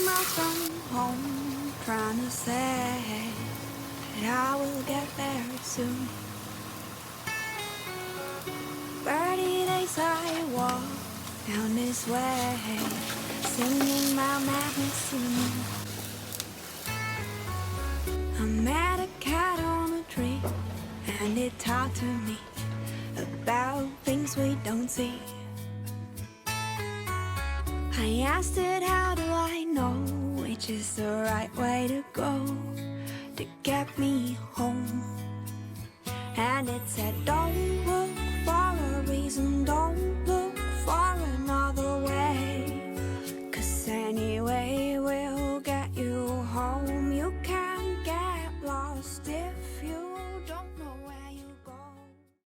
miles from home, trying to say that I will get there soon. 30 days I walk down this way, singing my madness to the moon. I met a cat on a tree, and it talked to me about things we don't see. I asked it, how do I know which is the right way to go to get me home? And it said, don't look for a reason, don't look for an